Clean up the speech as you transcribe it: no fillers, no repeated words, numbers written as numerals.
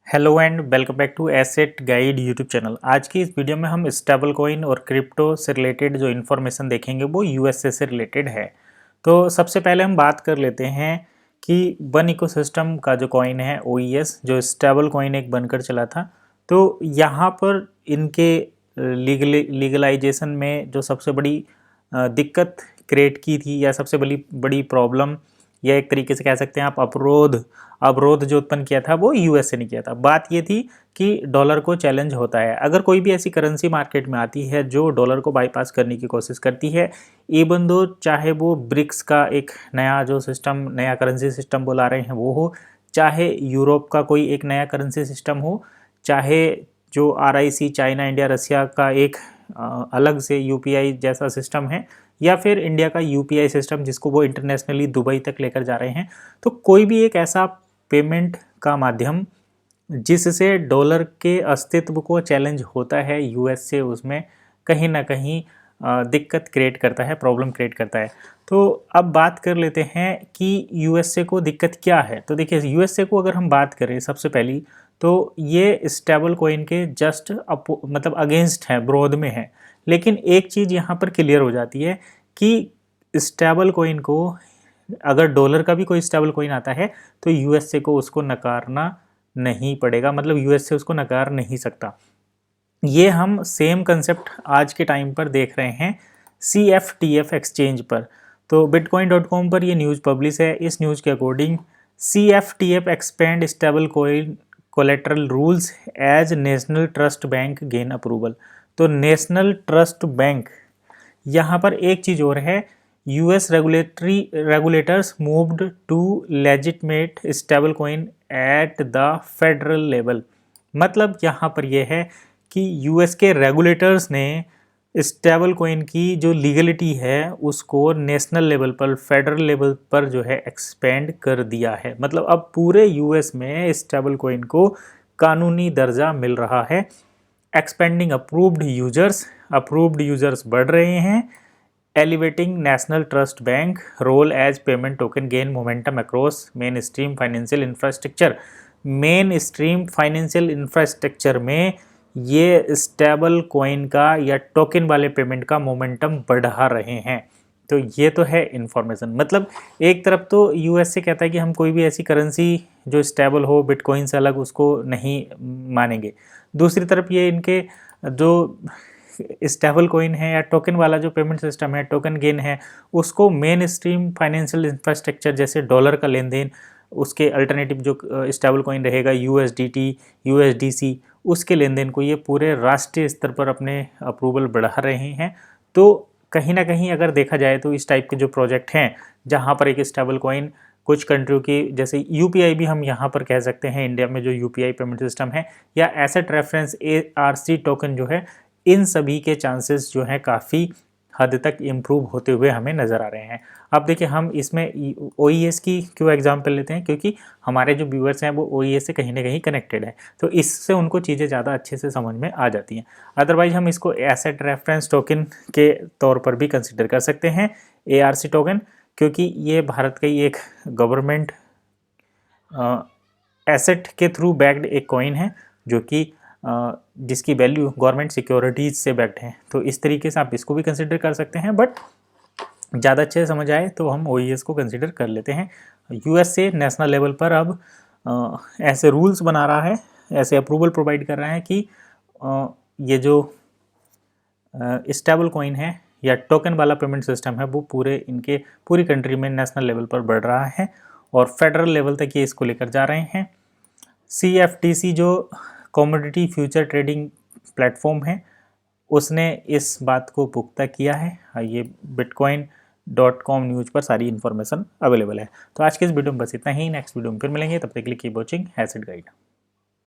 Hello and welcome back to asset guide YouTube channel. आज की इस वीडियो में हम स्टेबल कॉइन और क्रिप्टो से रिलेटेड जो इन्फॉर्मेशन देखेंगे वो यूएसए से रिलेटेड है। तो सबसे पहले हम बात कर लेते हैं कि वन इकोसिस्टम का जो कॉइन है ओईएस, जो स्टेबल कॉइन एक बनकर चला था, तो यहाँ पर इनके लीगलाइजेशन में जो सबसे बड़ी दिक्कत क्रिएट की थी या सबसे बड़ी बड़ी प्रॉब्लम या एक तरीके से कह सकते हैं आप अवरोध जो उत्पन्न किया था वो यूएसए ने किया था। बात ये थी कि डॉलर को चैलेंज होता है, अगर कोई भी ऐसी करेंसी मार्केट में आती है जो डॉलर को बाईपास करने की कोशिश करती है, इवन दो चाहे वो ब्रिक्स का एक नया जो सिस्टम, नया करेंसी सिस्टम बुला रहे हैं वो हो, चाहे यूरोप का कोई एक नया करेंसी सिस्टम हो, चाहे जो आरआईसी चाइना इंडिया रसिया का एक अलग से यूपीआई जैसा सिस्टम है, या फिर इंडिया का यूपीआई सिस्टम जिसको वो इंटरनेशनली दुबई तक लेकर जा रहे हैं, तो कोई भी एक ऐसा पेमेंट का माध्यम जिससे डॉलर के अस्तित्व को चैलेंज होता है यूएस से, उसमें कहीं ना कहीं दिक्कत क्रिएट करता है, प्रॉब्लम क्रिएट करता है। तो अब बात कर लेते हैं कि यूएसए को दिक्कत क्या है। तो देखिए, यूएसए को अगर हम बात करें सबसे पहली, तो ये स्टेबल कॉइन के जस्ट मतलब अगेंस्ट है, विरोध में है। लेकिन एक चीज़ यहाँ पर क्लियर हो जाती है कि स्टेबल कॉइन को, अगर डॉलर का भी कोई स्टेबल कॉइन आता है तो यूएसए को उसको नकारना नहीं पड़ेगा, मतलब यूएसए उसको नकार नहीं सकता। ये हम सेम कंसेप्ट आज के टाइम पर देख रहे हैं CFTF एक्सचेंज पर। तो bitcoin.com पर ये न्यूज़ पब्लिश है। इस न्यूज़ के according CFTF expand stable coin collateral rules as national trust bank gain approval. तो नेशनल ट्रस्ट बैंक, यहाँ पर एक चीज़ और है, US regulators moved to legitimate stable coin at the federal level. मतलब यहाँ पर यह है कि यूएस के रेगुलेटर्स ने स्टेबल कॉइन की जो लीगलिटी है उसको नेशनल लेवल पर, फेडरल लेवल पर जो है एक्सपेंड कर दिया है। मतलब अब पूरे यूएस में स्टेबल कॉइन को कानूनी दर्जा मिल रहा है। एक्सपेंडिंग अप्रूव्ड यूजर्स बढ़ रहे हैं। Elevating national trust bank role as payment token gain momentum across mainstream financial infrastructure. Mainstream financial infrastructure में ये स्टेबल कॉइन का या टोकन वाले पेमेंट का मोमेंटम बढ़ा रहे हैं। तो ये तो है इन्फॉर्मेशन। मतलब एक तरफ तो यूएस से कहता है कि हम कोई भी ऐसी करेंसी जो स्टेबल हो बिटकॉइन से अलग, उसको नहीं मानेंगे। दूसरी तरफ ये इनके जो स्टेबल कॉइन है या टोकन वाला जो पेमेंट सिस्टम है, टोकन गेन है, उसको मेन स्ट्रीम फाइनेंशियल इंफ्रास्ट्रक्चर जैसे डॉलर का लेन देन, उसके अल्टरनेटिव जो स्टेबल कॉइन रहेगा USDT, USDC, उसके लेन देन को ये पूरे राष्ट्रीय स्तर पर अपने अप्रूवल बढ़ा रहे हैं। तो कहीं ना कहीं अगर देखा जाए तो इस टाइप के जो प्रोजेक्ट हैं जहाँ पर एक स्टेबल कॉइन कुछ कंट्रियों की, जैसे यूपीआई भी हम यहाँ पर कह सकते हैं, इंडिया में जो यूपीआई पेमेंट सिस्टम है, या एसेट रेफरेंस ARC टोकन जो है, इन सभी के चांसेस जो हैं काफ़ी हद तक इम्प्रूव होते हुए हमें नज़र आ रहे हैं। अब देखिए, हम इसमें ओईएस की क्यों एग्जांपल लेते हैं, क्योंकि हमारे जो व्यूअर्स हैं वो ओईएस से कहीं ना कहीं कनेक्टेड है, तो इससे उनको चीज़ें ज़्यादा अच्छे से समझ में आ जाती हैं। अदरवाइज हम इसको एसेट रेफरेंस टोकन के तौर पर भी कंसिडर कर सकते हैं, ARC टोकन, क्योंकि ये भारत का ही एक गवर्नमेंट एसेट के थ्रू बैक्ड एक कॉइन है, जो कि जिसकी वैल्यू गवर्नमेंट सिक्योरिटीज से बैक्ड है। तो इस तरीके से आप इसको भी कंसिडर कर सकते हैं, बट ज़्यादा अच्छे से समझ आए तो हम ओईएस को कंसिडर कर लेते हैं। यूएस से नेशनल लेवल पर अब ऐसे रूल्स बना रहा है, ऐसे अप्रूवल प्रोवाइड कर रहा है कि ये जो स्टेबल कॉइन है या टोकन वाला पेमेंट सिस्टम है वो पूरी कंट्री में नेशनल लेवल पर बढ़ रहा है और फेडरल लेवल तक ये इसको लेकर जा रहे हैं। CFTC जो कमोडिटी फ्यूचर ट्रेडिंग प्लेटफॉर्म है, उसने इस बात को पुख्ता किया है। ये bitcoin.com न्यूज़ पर सारी इन्फॉर्मेशन अवेलेबल है। तो आज के इस वीडियो में बस इतना ही। नेक्स्ट वीडियो में फिर मिलेंगे, तब तक के लिए कीप वॉचिंग एसेट गाइड।